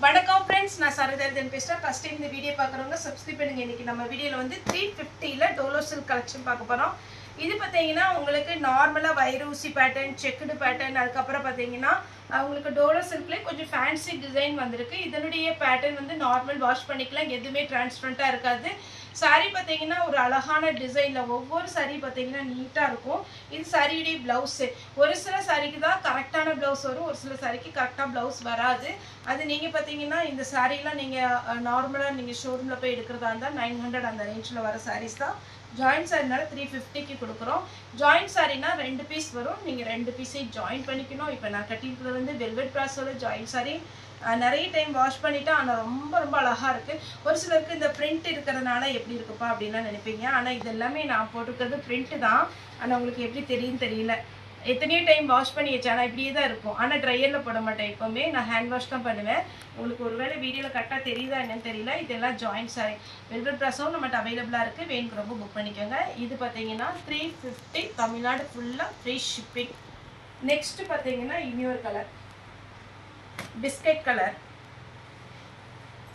வணக்கம் फ्रेंड्स நான் சரதர்தன் பேசுறேன். ஃபர்ஸ்ட் டைம் இந்த வீடியோ பார்க்குறவங்க சப்ஸ்கிரைப் பண்ணுங்க. இன்னைக்கு நம்ம வீடியோல வந்து 350ல டோலோ சில்க் கலெக்ஷன் பார்க்க போறோம். இது பாத்தீங்கன்னா உங்களுக்கு நார்மலா வைரூசி பேட்டர்ன், செக்குடு பேட்டர்ன், அதுக்கு அப்புறம் பாத்தீங்கன்னா உங்களுக்கு டோலோ சில்க்ல கொஞ்சம் ஃபேன்சி டிசைன் வந்திருக்கு. இதனுடைய பேட்டர்ன் வந்து நார்மல் வாஷ் பண்ணிக்கலாம், எதுவுமே டிரான்ஸ்பரண்டா இருக்காது. சாரி பாத்தீங்கன்னா ஒரு அழகான டிசைன்ல ஒவ்வொரு சாரி பாத்தீங்கன்னா நீட்டா இருக்கும். இது சாரியுடைய பிளவுஸ். ஒரு சில சாரிக்கு தான் கரெக்டான பிளவுஸ் வரும், ஒரு சில சாரிக்கு கரெக்டா பிளவுஸ் வராது. அது நீங்க பாத்தீங்கன்னா இந்த சாரிலாம் நீங்க நார்மலா நீங்க ஷோரூம்ல போய் எடுக்கிறதா இருந்தா 900 அந்த ரேஞ்ச்ல வர சாரீஸ் தான். ஜாயிண்ட் சாரினால 350க்கு கொடுக்குறோம். ஜாயிண்ட் சாரினா 2 பீஸ் வரும், நீங்க 2 பீஸை ஜாயின் பண்ணிக்கணும். இப்போ நான் கட்டிஇருக்கிறது வந்து வெல்வெட் பிராஸோட ஜாயிண்ட் சாரி. நிறைய டைம் வாஷ் பண்ணிட்டா ஆனால் ரொம்ப ரொம்ப அழகா இருக்கு. ஒரு சிலருக்கு இந்த பிரிண்ட் இருக்கிறதுனால எப்படி இருக்குப்பா அப்படின்லாம் நினைப்பீங்க. ஆனால் இது எல்லாமே நான் போட்டிருக்கிறது பிரிண்ட் தான். ஆனால் உங்களுக்கு எப்படி தெரியும் தெரியல. எத்தனையோ டைம் வாஷ் பண்ணி வச்சேன், ஆனால் இப்படியே தான் இருக்கும். ஆனால் ட்ரையரில் போட மாட்டேன், எப்போவுமே நான் ஹேண்ட் வாஷ் தான் பண்ணுவேன். உங்களுக்கு ஒருவேளை வீடியோவில் கரெக்டாக தெரியுதா என்னன்னு தெரியல. இதெல்லாம் ஜாயிண்ட் சாரி. வெல்வெட் ப்ராஸும் நம்மகிட்ட அவைலபிளாக இருக்குது, வேணுங்கிறப்ப புக் பண்ணிக்கோங்க. இது பார்த்தீங்கன்னா 350, தமிழ்நாடு ஃபுல்லாக ஃப்ரீ ஷிப்பிங். நெக்ஸ்ட் பார்த்தீங்கன்னா இன்னொரு கலர் பிஸ்கட் கலர்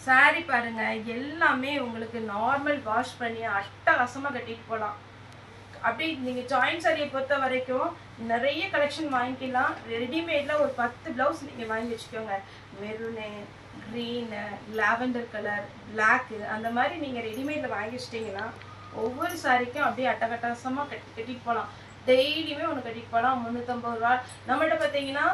சாரி பாருங்க. எல்லாமே உங்களுக்கு நார்மல் வாஷ் பண்ணி அட்டகாசமாக கட்டிட்டு போகலாம். அப்படி நீங்கள் ஜாயிண்ட் சாரியை பொறுத்த வரைக்கும் நிறைய கலெக்ஷன் வாங்கிக்கலாம். ரெடிமேடில் ஒரு 10 ப்ளவுஸ் நீங்கள் வாங்கி வச்சுக்கோங்க. Maroon, green, lavender colour, black, அந்த மாதிரி நீங்கள் ரெடிமேடில் வாங்கி வச்சிட்டிங்கன்னா ஒவ்வொரு சாரிக்கும் அப்படியே அட்டகட்டாசமாக கட்டிட்டு போகலாம். டெய்லியுமே ஒன்று கட்டிட்டு போகலாம். 350 ரூபா. நம்மகிட்ட பார்த்தீங்கன்னா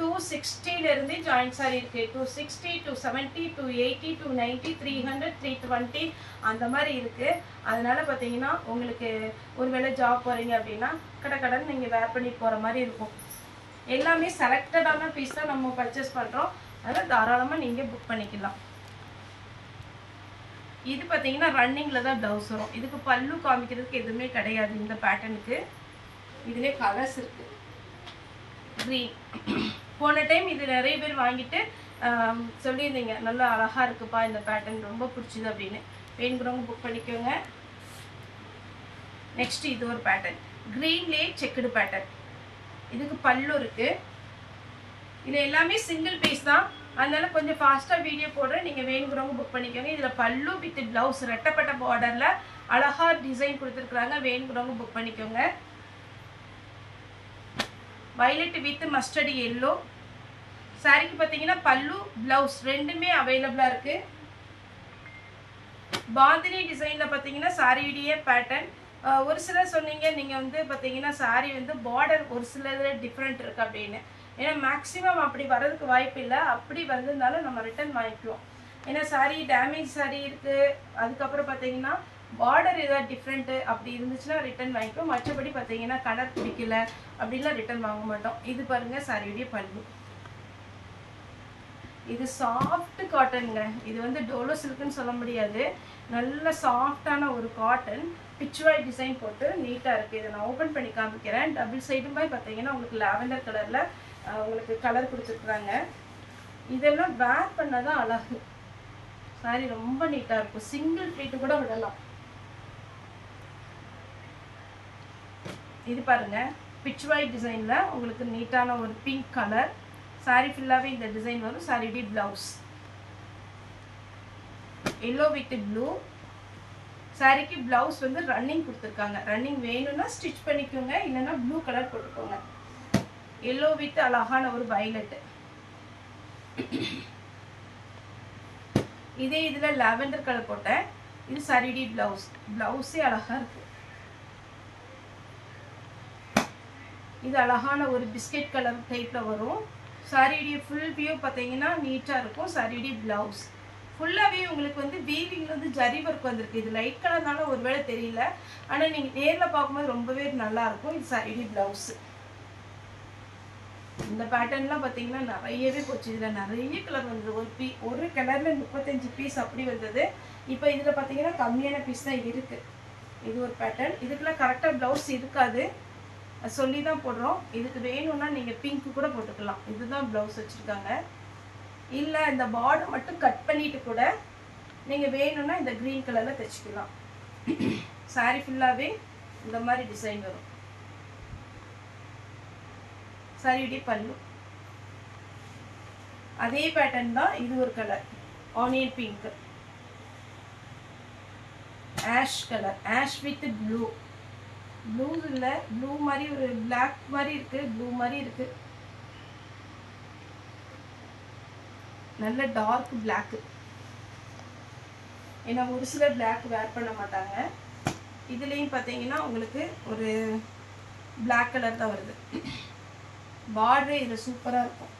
260 ஜாயிண்ட் சாரி இருக்கு. 260, 270, 280, 290, 300, 320 அந்த மாதிரி இருக்கு. அதனால பார்த்தீங்கன்னா உங்களுக்கு ஒருவேளை ஜாப் போறீங்க அப்படின்னா கடன் நீங்கள் வேர் பண்ணி போற மாதிரி இருக்கும். எல்லாமே செலக்டடான பீஸ் தான் நம்ம பர்ச்சேஸ் பண்றோம். அதனால தாராளமாக நீங்க புக் பண்ணிக்கலாம். இது பார்த்தீங்கன்னா ரன்னிங்ல தான் பிளவுஸ் வரும். இதுக்கு பல்லு காமிக்கிறதுக்கு எதுவுமே கிடையாது. இந்த பேட்டர்னுக்கு இதுலேயே கலர்ஸ் இருக்கு. க்ரீன் போன டைம் இது நிறைய பேர் வாங்கிட்டு சொல்லியிருந்தீங்க, நல்லா அழகா இருக்குப்பா இந்த பேட்டர்ன், ரொம்ப பிடிச்சிது அப்படின்னு. வேணுங்கிறவங்க புக் பண்ணிக்கோங்க. நெக்ஸ்ட் இது ஒரு பேட்டர்ன், க்ரீன்லேயே செக்குடு பேட்டர்ன். இதுக்கு பல்லு இருக்கு. இது எல்லாமே சிங்கிள் பீஸ் தான், அதனால கொஞ்சம் ஃபாஸ்ட்டாக வீடியோ போடுறேன். நீங்கள் வேணுங்கிறவங்க புக் பண்ணிக்கோங்க. இதில் பல்லு வித் ப்ளவுஸ் ரெட்டப்பட்ட பார்டரில் அழகா டிசைன் கொடுத்துருக்குறாங்க. வேணுங்கிறவங்க புக் பண்ணிக்கோங்க. வயலட் வித் மஸ்டர்ட் எல்லோ சாரிக்கு பார்த்தீங்கன்னா பல்லு பிளவுஸ் ரெண்டுமே அவைலபிளா இருக்கு. பாந்தினி டிசைன்ல பார்த்தீங்கன்னா சாரியுடைய பேட்டர்ன். ஒரு சிலர் சொன்னீங்க நீங்க வந்து பார்த்தீங்கன்னா சாரி வந்து பார்டர் ஒரு சில டிஃப்ரெண்ட் இருக்கு அப்படின்னு. ஏன்னா மேக்ஸிமம் அப்படி வர்றதுக்கு வாய்ப்பு இல்லை. அப்படி வந்திருந்தாலும் நம்ம ரிட்டர்ன் வாங்கிக்குவோம். ஏன்னா சாரி டேமேஜ் சாரி இருக்கு, அதுக்கப்புறம் பார்த்தீங்கன்னா பார்டர் ஏதாவது டிஃப்ரெண்ட்டு அப்படி இருந்துச்சுன்னா ரிட்டர்ன் வாங்கிக்குவோம். மற்றபடி பார்த்தீங்கன்னா கலர் பிடிக்கல அப்படின்லாம் ரிட்டர்ன் வாங்க மாட்டோம். இது பாருங்க சாரியுடைய பல்லு. இது சாஃப்ட் காட்டனுங்க. இது வந்து டோலோ சில்க்னு சொல்ல முடியாது, நல்ல சாஃப்டான ஒரு காட்டன். பிச்வாய் டிசைன் போட்டு நீட்டாக இருக்குது. இதை நான் ஓப்பன் பண்ணி காமிக்கிறேன். டபுள் சைடும் போய் பார்த்தீங்கன்னா உங்களுக்கு லாவெண்டர் கலரில் உங்களுக்கு கலர் கொடுத்துருக்குறாங்க. இதெல்லாம் வேர் பண்ணாதான் அழகு. சாரி ரொம்ப நீட்டாக இருக்கும். சிங்கிள் ப்ளீட்டு கூட விடலாம். இது பாருங்க பிச்வாய் டிசைன்ல உங்களுக்கு நீட்டான ஒரு பிங்க் கலர். சாரி ஃபுல்லாவே இந்த டிசைன் வரும். சாரியுடைய பிளவுஸ் எல்லோ வித் ப்ளூ. சாரிக்கு பிளவுஸ் வந்து ரன்னிங் கொடுத்துருக்காங்க. ரன்னிங் வேணும்னா ஸ்டிச் பண்ணிக்கோங்க, இல்லைன்னா ப்ளூ கலர் போட்டுக்கோங்க. எல்லோ வித் அழகான ஒரு வயலட். இதே இதுல லாவெண்டர் கலர் போட்டேன். இது சாரியுடைய பிளவுஸ். பிளவுஸே அழகா இருக்கு. இது அழகான ஒரு பிஸ்கட் கலர் டைப்ல வரும். சாரியுடைய ஃபுல் வியூ பார்த்தீங்கன்னா நீட்டா இருக்கும். சாரியுடைய பிளவுஸ் ஃபுல்லாவே உங்களுக்கு வந்து வீவிங்ல வந்து ஜரி ஒர்க் வந்திருக்கு. இது லைட் கலர்னால ஒருவேளை தெரியல, ஆனா நீங்க நேர்ல பார்க்கும்போது ரொம்பவே நல்லா இருக்கும். இது சாரியுடைய பிளவுஸ். இந்த பேட்டர்ன்லாம் பார்த்தீங்கன்னா நிறையவே போச்சு. இதில் நிறைய கலர் வந்தது. ஒரு கலர்ல 35 பீஸ் அப்படி வந்தது. இப்போ இதில் பார்த்தீங்கன்னா கம்மியான பீஸ் தான் இருக்கு. இது ஒரு பேட்டர்ன். இதுக்கெல்லாம் கரெக்டாக பிளவுஸ் இருக்காது, சொல்லி தான் போடுறோம். இதுக்கு வேணும்னா நீங்கள் பிங்க் கூட போட்டுக்கலாம். இதுதான் ப்ளவுஸ் வச்சுருக்காங்க. இல்லை இந்த பார்டர் மட்டும் கட் பண்ணிட்டு கூட நீங்கள் வேணும்னா இந்த க்ரீன் கலரில் தைச்சிக்கலாம். சாரி ஃபுல்லாகவே இந்த மாதிரி டிசைன் வரும். சாரியுடைய பல்லு அதே பேட்டர்ன் தான் இது ஒரு colour onion pink ash colour ash with blue blue இல்லை ப்ளூ மாதிரி ஒரு பிளாக் மாதிரி இருக்கு ப்ளூ மாதிரி இருக்கு நல்ல டார்க் பிளாக் ஏன்னா ஒரு சிலர் பிளாக் வேர் பண்ண மாட்டாங்க இதுலேயும் பார்த்தீங்கன்னா உங்களுக்கு ஒரு பிளாக் கலர் தான் வருது பார்டர் இதில் சூப்பராக இருக்கும்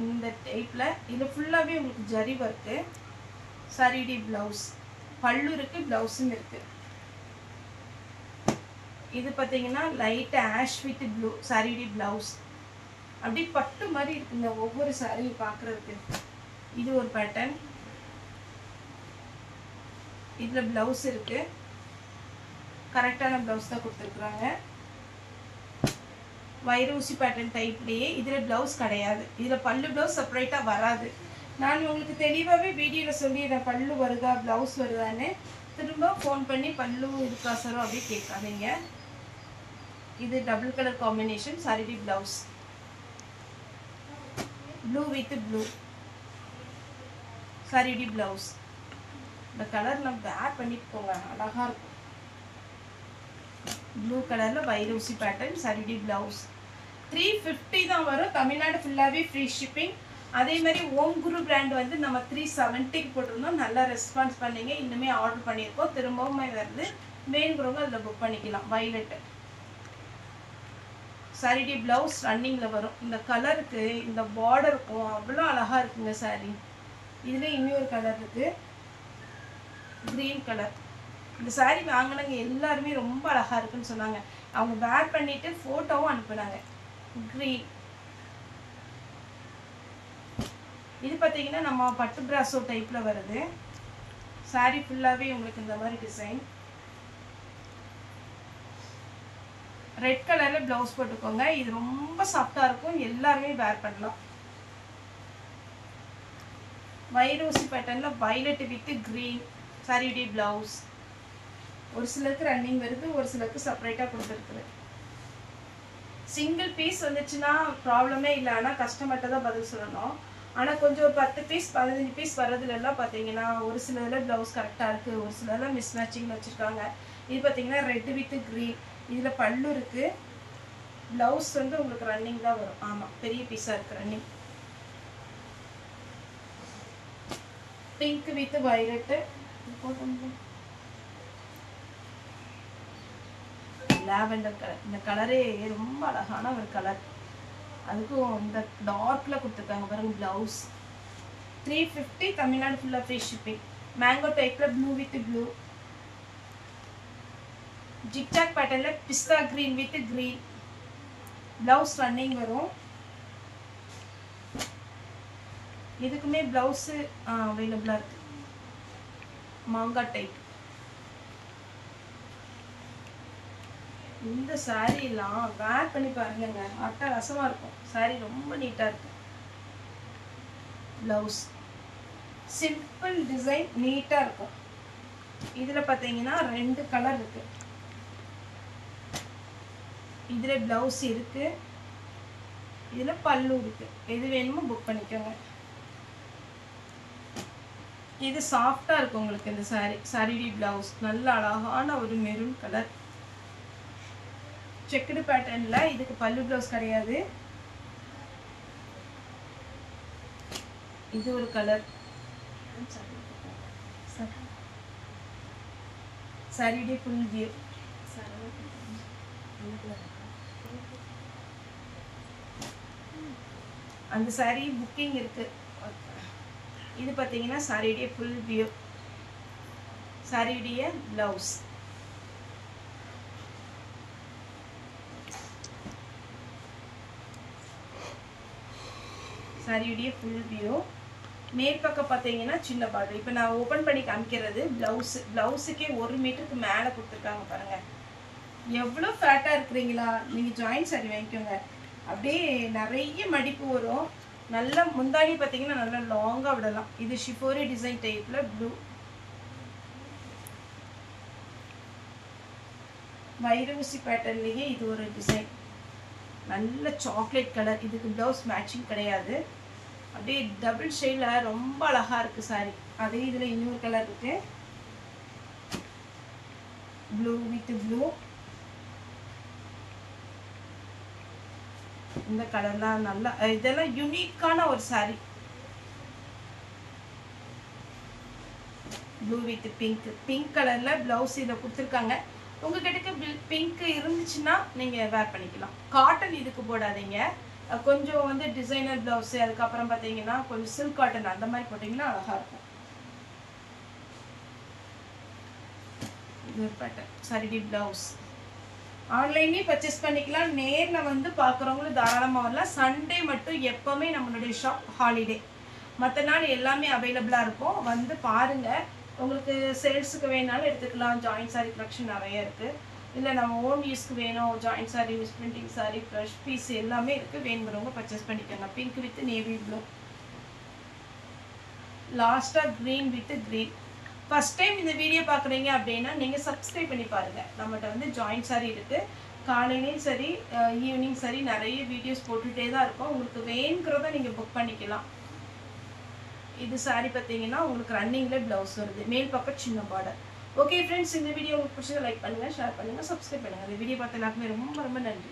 இந்த டைப்பில் இது ஃபுல்லாகவே உங்களுக்கு ஜரி ஒர்க்கு சாரிடி ப்ளவுஸ் பல்லு இருக்குது ப்ளவுஸும் இருக்குது இது பார்த்தீங்கன்னா லைட் ஆஷ் வித் ப்ளூ சாரிடி ப்ளவுஸ் அப்படி பட்டு மாதிரி இருக்குங்க ஒவ்வொரு சாரியும் பார்க்குறதுக்கு இது ஒரு பேட்டர்ன் இதில் ப்ளவுஸ் இருக்குது கரெக்டான ப்ளவுஸ் தான் கொடுத்துருக்குறாங்க வைரூசி பேட்டர்ன் டைப்லேயே இதில் ப்ளவுஸ் கிடையாது இதில் பல்லு ப்ளவுஸ் செப்பரேட்டாக வராது நான் உங்களுக்கு தெளிவாகவே வீடியோவில் சொல்லிடுறேன் பல்லு வருதா ப்ளவுஸ் வருதான்னு திரும்ப ஃபோன் பண்ணி பல்லு இருக்கா சாரோ அப்படியே கேட்காதீங்க இது டபுள் கலர் காம்பினேஷன் சாரிடி ப்ளவுஸ் ப்ளூ வித் ப்ளூ சாரிடி ப்ளவுஸ் இந்த கலர் நம்ம வேர் பண்ணிட்டு போங்க அழகாக இருக்கும் ப்ளூ கலரில் வைரூசி பேட்டர்ன் சாரிடி ப்ளவுஸ் 350 தான் வரும் தமிழ்நாடு ஃபுல்லாகவே ஃப்ரீ ஷிப்பிங் அதே மாதிரி ஓம் குரு பிராண்ட் வந்து நம்ம 370க்கு போட்டிருந்தோம் நல்லா ரெஸ்பான்ஸ் பண்ணீங்க இன்னுமே ஆர்டர் பண்ணியிருக்கோம் திரும்பவும் வருது வேணுங்கிறவங்க அதில் புக் பண்ணிக்கலாம் வைலட் சாரிடி ப்ளவுஸ் ரன்னிங்கில் வரும் இந்த கலருக்கு இந்த பார்டருக்கும் அவ்வளோ அழகாக இருக்குங்க சாரி இதில் இன்னொரு கலர் இருக்குது க்ரீன் கலர் இந்த சாரி வாங்கினவங்க எல்லாருமே ரொம்ப அழகாக இருக்குன்னு சொன்னாங்க அவங்க வேர் பண்ணிவிட்டு ஃபோட்டோவும் அனுப்புனாங்க க்ரீன் இது பார்த்தீங்கன்னா நம்ம பட்டு பிராசோ டைப்பில் வருது சாரி ஃபுல்லாகவே உங்களுக்கு இந்த மாதிரி டிசைன் ரெட் கலரில் ப்ளவுஸ் போட்டுக்கோங்க இது ரொம்ப சாஃப்டாக இருக்கும் எல்லாருமே வேர் பண்ணலாம் வைரோசி பேட்டர்னில் வைலட் வித் க்ரீன் சாரியுடைய ப்ளவுஸ் ஒரு சிலருக்கு ரன்னிங் வருது ஒரு சிலருக்கு செப்பரேட்டாக கொடுத்துருக்குது சிங்கிள் பீஸ் வந்துச்சுன்னா ப்ராப்ளமே இல்லை ஆனால் கஸ்டமர்கிட்ட தான் பதில் சொல்லணும் ஆனால் கொஞ்சம் ஒரு 10 பீஸ் 15 பீஸ் வர்றதுலலாம் பார்த்தீங்கன்னா ஒரு சிலதில் ப்ளவுஸ் கரெக்டாக இருக்குது ஒரு சிலதில் மிஸ் மேட்சிங்கில் வச்சுருக்காங்க இது பார்த்தீங்கன்னா ரெட் வித் க்ரீன் இதில் பல்லு இருக்குது ப்ளவுஸ் வந்து உங்களுக்கு ரன்னிங் தான் வரும் ஆமாம் பெரிய பீஸாக இருக்குது running pink with violet lavender colour இந்த கலரே ரொம்ப அழகான ஒரு கலர் அதுக்கும் இந்த டார்க்கில் கொடுத்துருக்காங்க பாருங்க ப்ளவுஸ் 350 தமிழ்நாடு ஃபுல்லாக ஃப்ரீ ஷிப்பிங் மேங்கோ டைப்பில் ப்ளூ வித் ப்ளூ ஜிக்ஜாக் பேட்டர்னில் பிஸ்தா green with green blouse running வரும் இதுக்குமே ப்ளவுஸு அவைலபிளாக இருக்குது மாங்காய் டைப் இந்த சாரீலாம் வேர் பண்ணி பாருங்க அட்டகாசமாக இருக்கும் சாரீ ரொம்ப நீட்டாக இருக்கும் ப்ளவுஸ் சிம்பிள் டிசைன் நீட்டாக இருக்கும் இதில் பார்த்தீங்கன்னா 2 கலர் இருக்குது இதில் ப்ளவுஸ் இருக்குது இதில் பல்லு இருக்குது எது வேணுமோ புக் பண்ணிக்கோங்க இது சாஃப்டாக இருக்கும் உங்களுக்கு இந்த சாரீ சாரிடி ப்ளவுஸ் நல்ல அழகான ஒரு மெரூன் கலர் செக்குடு பேட்டர்னில் இதுக்கு பல்லு ப்ளவுஸ் கிடையாது இது ஒரு கலர் சாரியுடைய ஃபுல் வியூ அந்த சாரி புக்கிங் இருக்கு இது பார்த்தீங்கன்னா சாரியுடைய ஃபுல் வியூ சாரியுடைய ப்ளவுஸ் சாரியுடைய ஃபுல் வியூ மேல் பக்கம் பார்த்தீங்கன்னா சின்ன பார்டர் இப்போ நான் ஓப்பன் பண்ணி காமிக்கிறது ப்ளவுஸுக்கே 1 மீட்டருக்கு மேலே கொடுத்துருக்காங்க பாருங்கள் எவ்வளோ ஃபேட்டாக இருக்கிறீங்களா நீங்கள் ஜாயின் சாரி வாங்கிக்கோங்க அப்படியே நிறைய மடிப்பு வரும் நல்ல முந்தாணி பார்த்தீங்கன்னா நல்லா லாங்காக விடலாம் இது ஷிஃபோரி டிசைன் டைப்பில் ப்ளூ வைரூசி பேட்டர்ன்லேயே இது ஒரு டிசைன் நல்ல சாக்லேட் கலர். இதுக்கு ப்ளவுஸ் மேட்சிங் கிடையாது. அப்படியே டபுள் ஷேடில் ரொம்ப அழகாக இருக்குது சாரி. அதே இதில் இன்னொரு கலர் இருக்குது, ப்ளூ வித் ப்ளூ. இந்த கலர்லாம் நல்லா, இதெல்லாம் யூனிக்கான ஒரு sorry. Blue with pink, pink கலரில் ப்ளவுஸ் இதை கொடுத்துருக்காங்க. உங்ககிட்ட பிங்க் இருந்துச்சுன்னா நீங்கள் வேர் பண்ணிக்கலாம். காட்டன் இதுக்கு போடாதீங்க, கொஞ்சம் வந்து டிசைனர் ப்ளவுஸு, அதுக்கப்புறம் பார்த்தீங்கன்னா கொஞ்சம் சில்க் காட்டன் அந்த மாதிரி போட்டிங்கன்னா அழகாக இருக்கும். இது பேட்டர்ன் சரிடி ப்ளவுஸ். ஆன்லைன்லேயும் பர்ச்சேஸ் பண்ணிக்கலாம், நேரில் வந்து பார்க்குறவங்களும் தாராளமாக வரலாம். சண்டே மட்டும் எப்போவுமே நம்மளுடைய ஷாப் ஹாலிடே, மற்ற நாள் எல்லாமே அவைலபிளாக இருக்கும். வந்து பாருங்கள். உங்களுக்கு சேல்ஸுக்கு வேணாலும் எடுத்துக்கலாம். ஜாயின்ட் சாரீ கலெக்ஷன் நிறைய இருக்குது. இல்லை நம்ம ஓன் யூஸ்க்கு வேணும், joint sari, miss printing sari, fresh piece எல்லாமே இருக்குது. வேணுங்கிறவங்க பர்ச்சேஸ் பண்ணிக்கோங்க. பிங்க் வித் நேவி ப்ளூ, லாஸ்ட்டாக green with green. First time இந்த வீடியோ பார்க்குறீங்க அப்படின்னா நீங்கள் சப்ஸ்கிரைப் பண்ணி பாருங்கள். நம்மகிட்ட வந்து ஜாயின்ட் சாரீ இருக்குது. காலையிலையும் சரி ஈவினிங் சரி நிறைய வீடியோஸ் போட்டுகிட்டே தான் இருக்கும். உங்களுக்கு வேணுங்கிறத நீங்கள் புக் பண்ணிக்கலாம். இது சாரி பார்த்தீங்கன்னா உங்களுக்கு ரன்னிங்கில் ப்ளவுஸ் வருது, மேல் பக்கம் சின்ன பார்டர். ஓகே ஃப்ரெண்ட்ஸ், இந்த வீடியோ உங்களுக்கு பிடிச்சதை லைக் பண்ணுங்கள், ஷேர் பண்ணுங்கள், சப்ஸ்கிரைப் பண்ணுங்கள். இந்த வீடியோ பார்த்த எல்லாருக்குமே ரொம்ப ரொம்ப நன்றி.